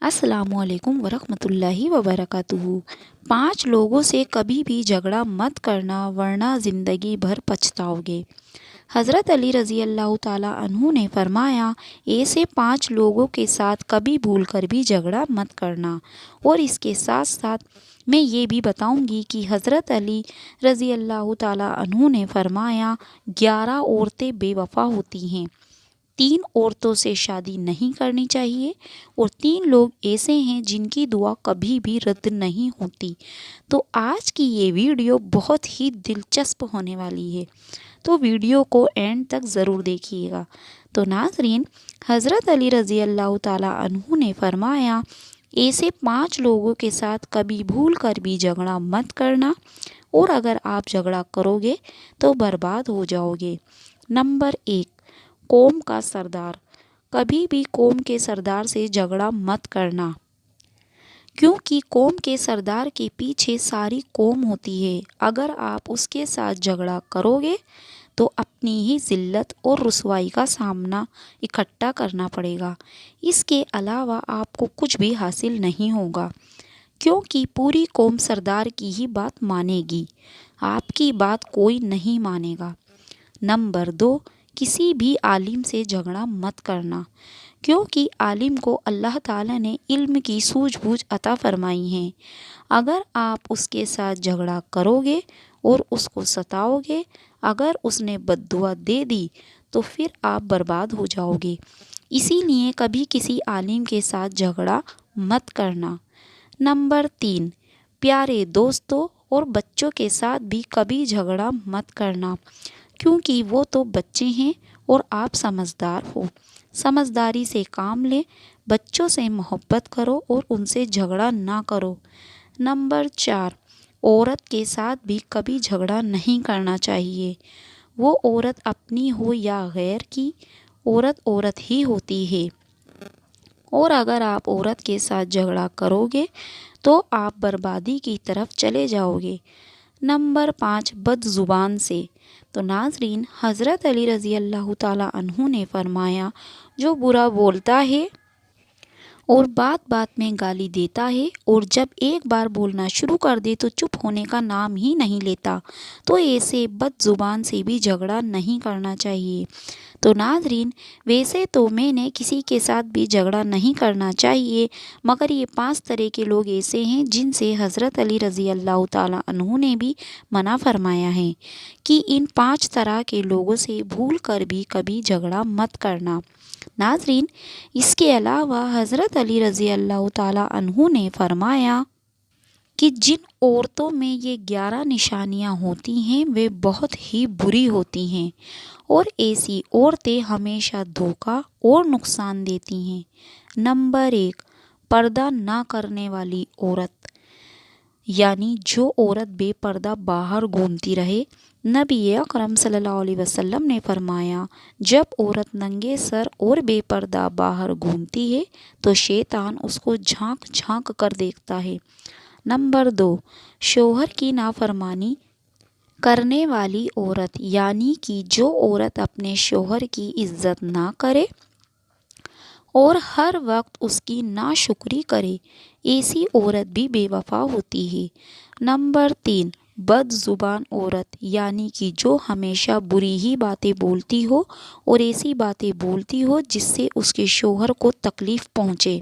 السلام علیکم ورحمۃ اللہ وبرکاتہ۔ 5 لوگوں سے کبھی بھی جھگڑا مت کرنا ورنہ زندگی بھر پچھتاؤ گے۔ حضرت علی رضی اللہ تعالیٰ عنہ نے فرمایا، ایسے 5 لوگوں کے ساتھ کبھی بھول کر بھی جھگڑا مت کرنا۔ اور اس کے ساتھ ساتھ میں یہ بھی بتاؤں گی کہ حضرت علی رضی اللہ تعالیٰ عنہ نے فرمایا، 11 عورتیں بے وفا ہوتی ہیں، 3 عورتوں سے شادی نہیں کرنی چاہیے، اور 3 لوگ ایسے ہیں جن کی دعا کبھی بھی رد نہیں ہوتی۔ تو آج کی یہ ویڈیو بہت ہی دلچسپ ہونے والی ہے، تو ویڈیو کو اینڈ تک ضرور دیکھیے گا۔ تو ناظرین، حضرت علی رضی اللہ تعالیٰ عنہ نے فرمایا، ایسے 5 لوگوں کے ساتھ کبھی بھول کر بھی جھگڑا مت کرنا، اور اگر آپ جھگڑا کرو گے تو برباد ہو جاؤ گے۔ نمبر 1، قوم کا سردار۔ کبھی بھی قوم کے سردار سے جھگڑا مت کرنا، کیونکہ قوم کے سردار کے پیچھے ساری قوم ہوتی ہے۔ اگر آپ اس کے ساتھ جھگڑا کرو گے تو اپنی ہی ذلت اور رسوائی کا سامنا اکٹھا کرنا پڑے گا۔ اس کے علاوہ آپ کو کچھ بھی حاصل نہیں ہوگا، کیونکہ پوری قوم سردار کی ہی بات مانے گی، آپ کی بات کوئی نہیں مانے گا۔ نمبر 2، کسی بھی عالم سے جھگڑا مت کرنا، کیونکہ عالم کو اللہ تعالیٰ نے علم کی سوجھ بوجھ عطا فرمائی ہے۔ اگر آپ اس کے ساتھ جھگڑا کرو گے اور اس کو ستاؤ گے، اگر اس نے بد دعا دے دی تو پھر آپ برباد ہو جاؤ گے۔ اسی لیے کبھی کسی عالم کے ساتھ جھگڑا مت کرنا۔ نمبر 3، پیارے دوستوں اور بچوں کے ساتھ بھی کبھی جھگڑا مت کرنا، کیونکہ وہ تو بچے ہیں اور آپ سمجھدار ہو۔ سمجھداری سے کام لیں، بچوں سے محبت کرو اور ان سے جھگڑا نہ کرو۔ نمبر 4، عورت کے ساتھ بھی کبھی جھگڑا نہیں کرنا چاہیے۔ وہ عورت اپنی ہو یا غیر کی، عورت عورت ہی ہوتی ہے، اور اگر آپ عورت کے ساتھ جھگڑا کرو گے تو آپ بربادی کی طرف چلے جاؤ گے۔ نمبر 5، بد زبان سے۔ تو ناظرین، حضرت علی رضی اللہ تعالیٰ عنہ نے فرمایا، جو برا بولتا ہے اور بات بات میں گالی دیتا ہے اور جب ایک بار بولنا شروع کر دے تو چپ ہونے کا نام ہی نہیں لیتا، تو ایسے بد زبان سے بھی جھگڑا نہیں کرنا چاہیے۔ تو ناظرین، ویسے تو میں نے کسی کے ساتھ بھی جھگڑا نہیں کرنا چاہیے، مگر یہ 5 طرح کے لوگ ایسے ہیں جن سے حضرت علی رضی اللہ تعالیٰ عنہ نے بھی منع فرمایا ہے کہ ان 5 طرح کے لوگوں سے بھول کر بھی کبھی جھگڑا مت کرنا۔ ناظرین، اس کے علاوہ حضرت علی رضی اللہ تعالیٰ عنہ نے فرمایا کہ جن عورتوں میں یہ 11 نشانیاں ہوتی ہیں وہ بہت ہی بری ہوتی ہیں، اور ایسی عورتیں ہمیشہ دھوکہ اور نقصان دیتی ہیں۔ نمبر 1، پردہ نہ کرنے والی عورت، یعنی جو عورت بے پردہ باہر گھومتی رہے۔ نبی اکرم صلی اللہ علیہ وسلم نے فرمایا، جب عورت ننگے سر اور بے پردہ باہر گھومتی ہے تو شیطان اس کو جھانک جھانک کر دیکھتا ہے۔ نمبر 2، شوہر کی نافرمانی کرنے والی عورت، یعنی کہ جو عورت اپنے شوہر کی عزت نہ کرے اور ہر وقت اس کی ناشکری کرے، ایسی عورت بھی بے وفا ہوتی ہے۔ نمبر 3، بد زبان عورت، یعنی کہ جو ہمیشہ بری ہی باتیں بولتی ہو اور ایسی باتیں بولتی ہو جس سے اس کے شوہر کو تکلیف پہنچے،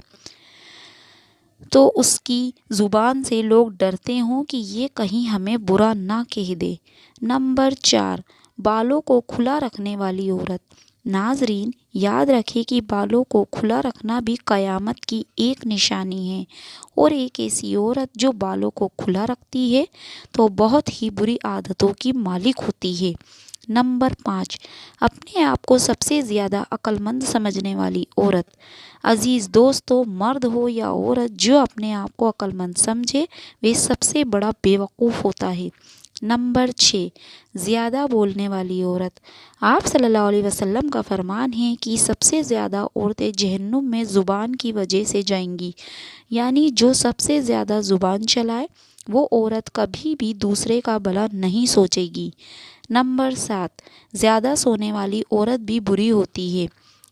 تو اس کی زبان سے لوگ ڈرتے ہوں کہ یہ کہیں ہمیں برا نہ کہہ دے۔ نمبر 4، بالوں کو کھلا رکھنے والی عورت۔ ناظرین، یاد رکھیں کہ بالوں کو کھلا رکھنا بھی قیامت کی ایک نشانی ہے، اور ایک ایسی عورت جو بالوں کو کھلا رکھتی ہے تو بہت ہی بری عادتوں کی مالک ہوتی ہے۔ نمبر 5، اپنے آپ کو سب سے زیادہ عقل مند سمجھنے والی عورت۔ عزیز دوستو، مرد ہو یا عورت، جو اپنے آپ کو عقل مند سمجھے وہ سب سے بڑا بے وقوف ہوتا ہے۔ نمبر 6، زیادہ بولنے والی عورت۔ آپ صلی اللہ علیہ وسلم کا فرمان ہے کہ سب سے زیادہ عورتیں جہنم میں زبان کی وجہ سے جائیں گی، یعنی جو سب سے زیادہ زبان چلائے وہ عورت کبھی بھی دوسرے کا بھلا نہیں سوچے گی۔ نمبر 7، زیادہ سونے والی عورت بھی بری ہوتی ہے۔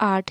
8,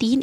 3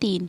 3,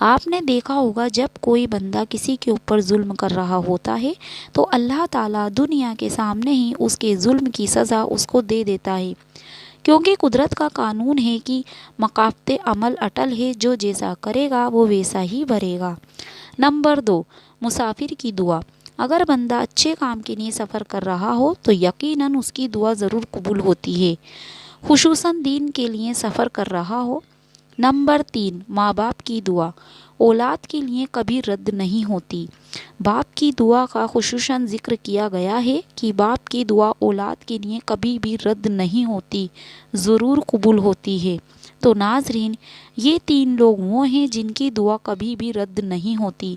آپ نے دیکھا ہوگا جب کوئی بندہ کسی کے اوپر ظلم کر رہا ہوتا ہے تو اللہ تعالیٰ دنیا کے سامنے ہی اس کے ظلم کی سزا اس کو دے دیتا ہے، کیونکہ قدرت کا قانون ہے کہ مقافت عمل اٹل ہے، جو جیسا کرے گا وہ ویسا ہی بھرے گا۔ نمبر 2، مسافر کی دعا۔ اگر بندہ اچھے کام کے لیے سفر کر رہا ہو تو یقیناً اس کی دعا ضرور قبول ہوتی ہے، خصوصاً دین کے لیے سفر کر رہا ہو۔ نمبر 3، ماں باپ کی دعا اولاد کے لیے کبھی رد نہیں ہوتی۔ باپ کی دعا کا خصوصاً ذکر کیا گیا ہے کہ باپ کی دعا اولاد کے لیے کبھی بھی رد نہیں ہوتی، ضرور قبول ہوتی ہے۔ تو ناظرین، یہ 3 لوگ وہ ہیں جن کی دعا کبھی بھی رد نہیں ہوتی۔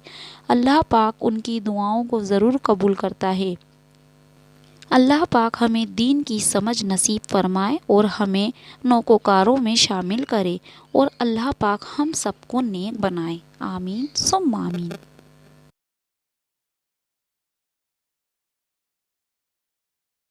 اللہ پاک ان کی دعاؤں کو ضرور قبول کرتا ہے۔ اللہ پاک ہمیں دین کی سمجھ نصیب فرمائے اور ہمیں نیکوکاروں میں شامل کرے، اور اللہ پاک ہم سب کو نیک بنائے۔ آمین ثم آمین۔